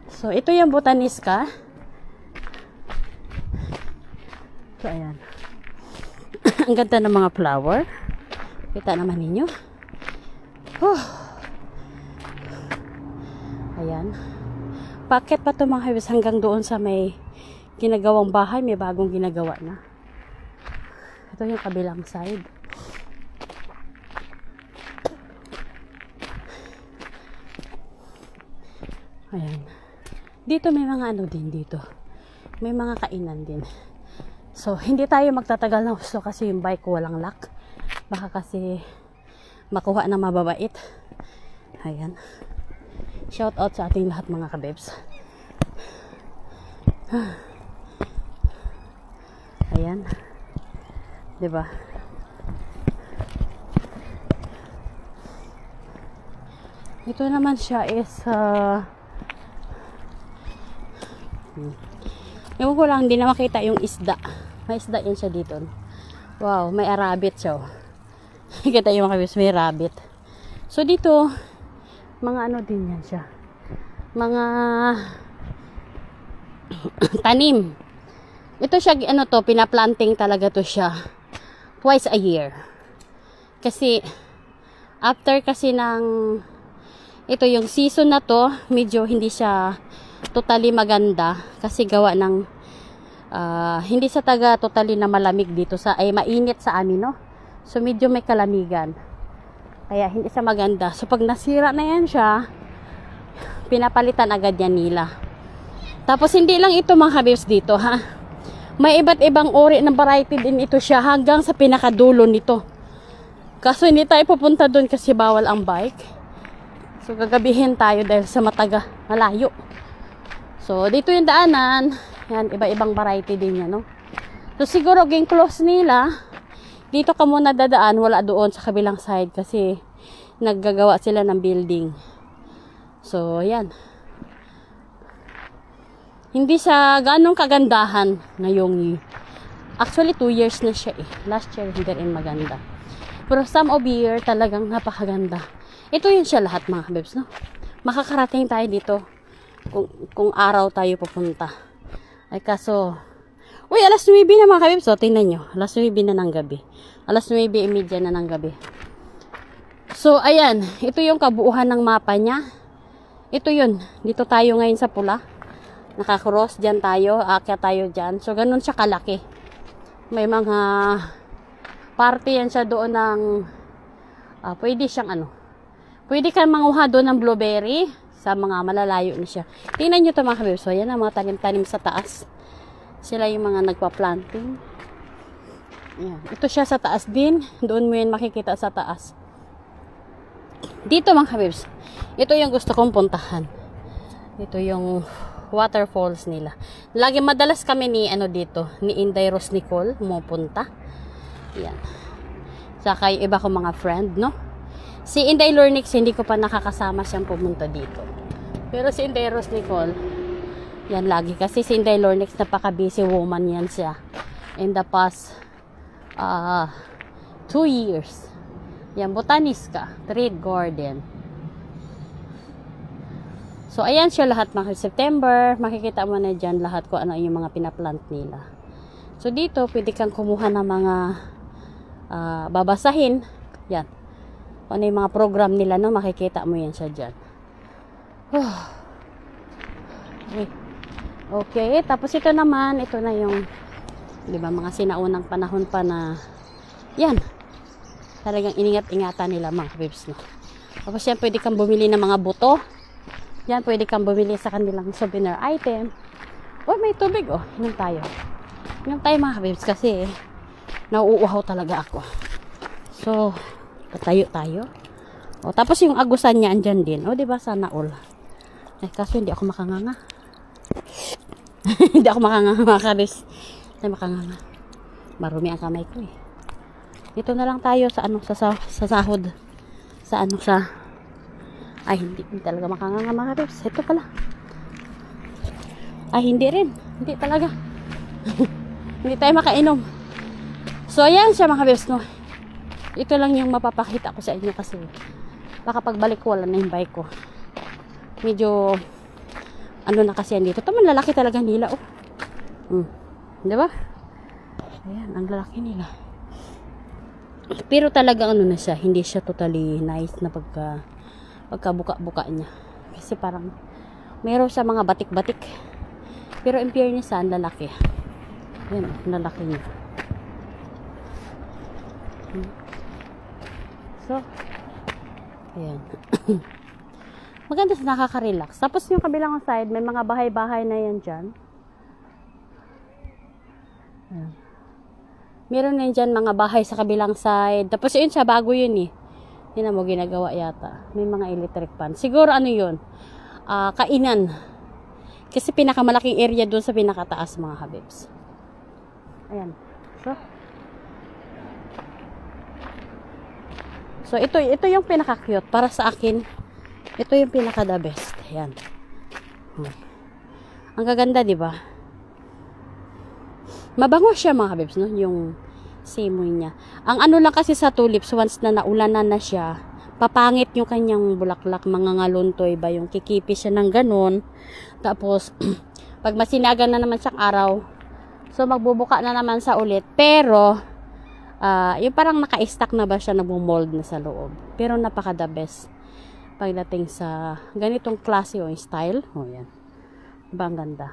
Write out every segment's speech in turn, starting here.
So, ito yung Botaniska. So, ayan. Ang ganda ng mga flower. Kita naman ninyo. Ayan. Paket pa ito mga habis hanggang doon sa may ginagawang bahay. May bagong ginagawa na. Ito yung kabilang side. Ayan. Dito may mga ano din dito. May mga kainan din. So, hindi tayo magtatagal na gusto kasi yung bike ko walang lock. Baka kasi makuha na mababait. Ayan. Shout out sa ating lahat mga kabebs. Ayan. Diba? Ito naman siya is ewan ko lang, hindi na makita yung isda. May isda yan siya dito. Wow, may rabbit siya. Kita yung mga kabibs, may rabbit. So dito, mga ano din yan siya. Mga tanim. Ito siya, ano to, pinaplanting talaga to siya. Twice a year. Kasi, after kasi ng, ito yung season na to, medyo hindi siya totally maganda. Kasi gawa ng, hindi sa taga totally na malamig dito sa, ay mainit sa amin, no? So, medyo may kalamigan. Kaya, hindi siya maganda. So, pag nasira na yan siya, pinapalitan agad yan nila. Tapos, hindi lang ito mga kabibs dito, ha? May iba't ibang uri ng variety din ito siya hanggang sa pinakadulo nito. Kaso, hindi tayo pupunta doon kasi bawal ang bike. So, gagabihin tayo dahil sa malayo. So, dito yung daanan. Yan, iba-ibang variety din yan, no? So, siguro, ging close nila. Dito ka muna dadaan, wala doon sa kabilang side kasi naggagawa sila ng building. So, yan. Hindi siya ganong kagandahan ngayong actually 2 years na siya eh. Last year hindi rin maganda. Pero some of year talagang napakaganda. Ito yun siya lahat mga kabebs, no? Makakarating tayo dito kung araw tayo pupunta. Ay kaso, uy, alas 9 na mga kabebs. So, tingnan nyo. Alas 9 na ng gabi. Alas 9:30 na ng gabi. So, ayan. Ito yung kabuuhan ng mapa niya. Ito yun. Dito tayo ngayon sa pula. Nakakross dyan tayo. Aakyat tayo dyan. So, ganun siya kalaki. May mga party yan siya doon ng pwede siyang ano. Pwede kang manguha doon ng blueberry sa mga malalayo na siya. Tingnan nyo ito mga kabibs. So, yan ang mga tanim-tanim sa taas. Sila yung mga nagpa-planting. Ayan. Ito siya sa taas din. Doon mo yan makikita sa taas. Dito mga kabibs. Ito yung gusto kong puntahan. Ito yung waterfalls nila. Lagi madalas kami ni dito, ni Inday Rose Nicole pumupunta. Yan. Saka yung iba ko mga friend, no? Si Inday Lornix, hindi ko pa nakakasama siyang pumunta dito. Pero si Inday Rose Nicole, yan lagi. Kasi si Inday Lornix, napaka-busy woman yan siya. In the past 2 years. Yan, Botaniska, Trade Garden. So, ayan siya lahat mga September. Makikita mo na dyan lahat kung ano yung mga pinaplant nila. So, dito, pwede kang kumuha ng mga babasahin. Yan. Kung ano yung mga program nila, no? Makikita mo yan siya dyan. Okay. Tapos ito naman, ito na yung, di ba, mga sinaunang panahon pa na, yan. Talagang iningat-ingatan nila mga kabibs, no? Tapos yan, pwede kang bumili ng mga buto. Yan, pwede kang bumili sa kanilang souvenir item. Oh, may tubig, oh. Inom tayo. Inom tayo mga kabibs kasi nauuhaw talaga ako. So, patayo tayo. Oh, tapos yung agusan niya andyan din. Oh, diba? Sana all. Eh, kaso hindi ako makanganga. Hindi ako makanganga mga kabibs. Hindi makanganga. Marumi ang kamay ko eh. Dito na lang tayo sa sa sahod. Sa ay, hindi talaga makanganga mga kabibs. Ito pala. Ay, hindi rin. Hindi talaga. Hindi tayo makainom. So, ayan siya mga kabibs, no? Ito lang yung mapapakita ko sa inyo kasi baka pagbalik ko, wala na yung bike ko. Medyo ano na kasi yan dito. Ito man, lalaki talaga nila, oh. Diba? Ayan, ang lalaki nila. Pero talaga ano na siya, hindi siya totally nice na pagkabuka-buka niya. Kasi parang, meron siya mga batik-batik. Pero in fairness, ang lalaki. Ayan, ang lalaki niya. So, ayan. Maganda siya, nakaka-relax. Tapos yung kabilang side, may mga bahay-bahay na yan dyan. Ayan. Meron na dyan mga bahay sa kabilang side. Tapos yun siya, bago yun eh. Hindi na mo ginagawa yata. May mga electric pan. Siguro ano yun? Kainan. Kasi pinakamalaking area doon sa pinakataas mga habibs. Ayan. So ito yung pinaka-cute. Para sa akin, ito yung pinaka-the best. Ayan. Ang gaganda, di ba? Mabango siya mga habibs, no? Yung simoy niya. Ang ano lang kasi sa tulips, once na naulanan na siya, papangit yung kanyang bulaklak, mga ngaluntoy ba, yung kikipi siya ng ganun. Tapos, pag masinagan na naman siyang araw, so magbubuka na naman sa ulit. Pero, yung parang naka-stack na ba siya, nagmo-mold na sa loob. Pero napaka the best pagdating sa ganitong klase o style. O yan. Diba ang ganda?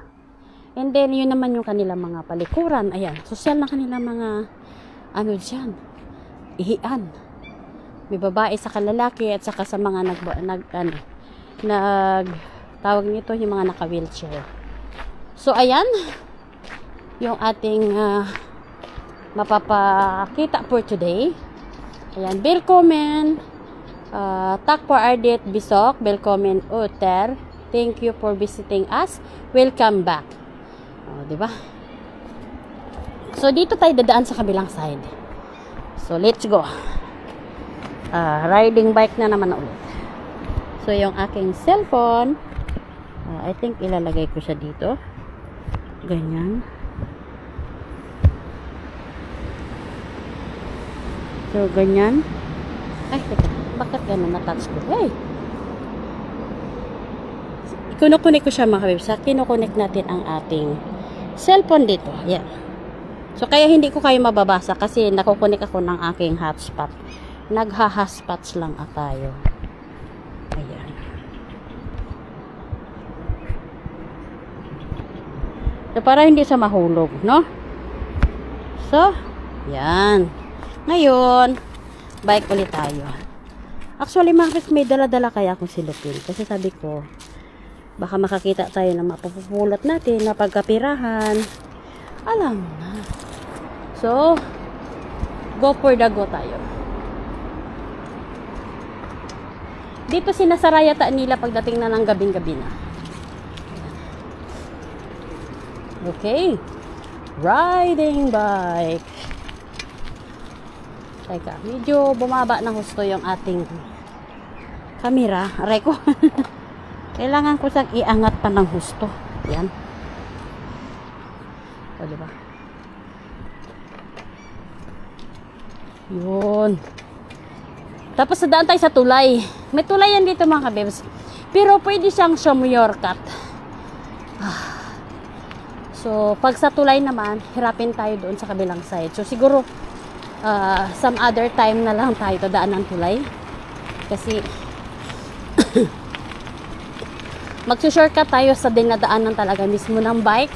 And then, yun naman yung kanilang mga palikuran. Ayan. Social na kanilang mga ano dyan. Ihian. May babae sa kalalaki at saka sa mga tawag nito yung mga naka-wheelchair. So, ayan. Yung ating mapapakita for today. Ayan. Willkommen. Tack på Ardit Bisok. Willkommen Uter. Thank you for visiting us. Welcome back. Diba? So, dito tayo dadaan sa kabilang side. So, let's go. Riding bike na naman ulit. So, yung aking cellphone, I think ilalagay ko siya dito. Ganyan. So, ganyan. Ay, teka. Bakit gano'n na-touch ko? Hey! Kinukunik ko siya mga kabibs. Kinukunik natin ang ating cellphone dito. Yan. So, kaya hindi ko kayo mababasa kasi nakukunik ako ng aking hotspot. Nagha-hotspots lang tayo. Ayan. So, para hindi siya mahulog, no? So, yan. Ngayon, bike ulit tayo. Actually, mga may dala-dala kaya akong silupin. Kasi sabi ko, baka makakita tayo na mapupulot natin na pagkapirahan. Alam mo na. So, go for the go tayo. Dito sinasarayata nila pagdating na ng gabing-gabi na. Okay. Riding bike. Teka, medyo bumaba na husto yung ating camera. Aray ko. Kailangan ko siyang iangat pa ng husto. Yan. O, diba? Yun. Tapos sadaan tayo sa tulay. May tulay yan dito mga kabebs. Pero pwede siyang shortcut. So, pag sa tulay naman, hirapin tayo doon sa kabilang side. So, siguro, some other time na lang tayo dadaan ng tulay. Kasi, magsushortcut tayo sa dinadaanan talaga mismo ng bike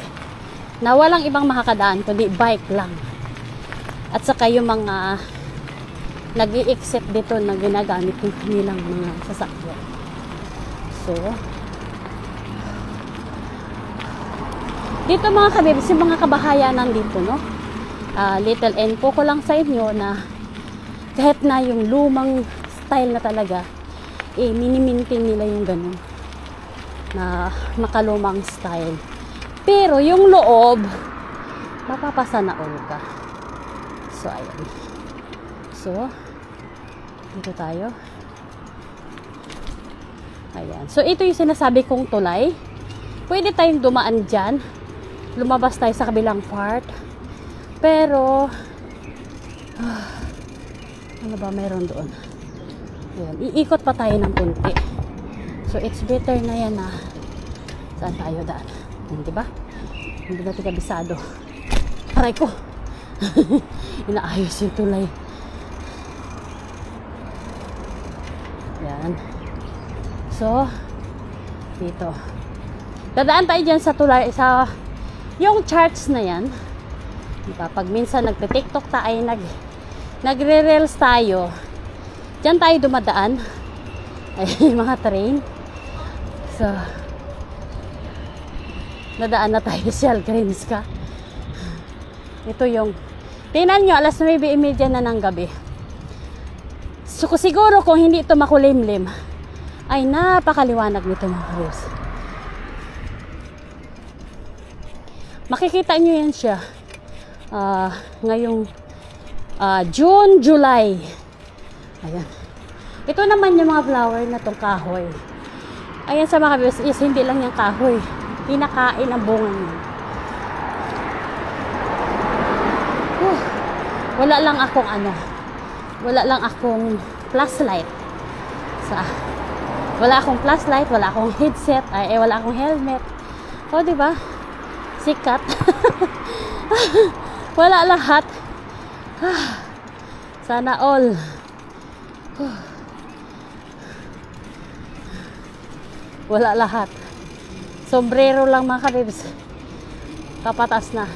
na walang ibang makakadaan kundi bike lang. At saka yung mga nag-i-exit dito na ginagamit yung kanilang mga sasakyan. So, dito mga kabibis, yung mga kabahayanan dito, no? Little info ko lang sa inyo na kahit na yung lumang style na talaga, minimintin nila yung ganun na makalumang style. Pero yung loob, mapapasana all ka. So, ayan. So, dito tayo. Ayan. So, ito yung sinasabi kong tulay. Pwede tayong dumaan dyan. Lumabas tayo sa kabilang part. Pero, ano ba meron doon? Ayan. Iikot pa tayo ng kunti. So, it's better na yan na Saan tayo daan? Hindi ba? Hindi natin kabisado. Aray ko! Inaayos yung tulay. Yan. So, dito. Dadaan tayo dyan sa tulay, sa yung charts na yan. Diba? Pag minsan nagte-tiktok tayo, nagre-reels tayo, dyan tayo dumadaan. Ay, mga train. So, nadaan na tayo sa Algrenska. Ito yung, tingnan nyo, alas 9:30 na ng gabi. So, siguro kung hindi ito makulimlim, ay napakaliwanag nito mga kabibs. Makikita nyo yan siya. Ngayong June, July. Ayan. Ito naman yung mga flower na tong kahoy. Ayan sa mga kabibs, is hindi lang yung kahoy. Pinakain ang bunga niya. Wala lang akong flashlight. Wala akong flashlight, wala akong headset, wala akong helmet. O, diba? Sikat. Wala lahat. Sana all. Wala lahat. Sombrero lang mga kabibs. Kapatas na.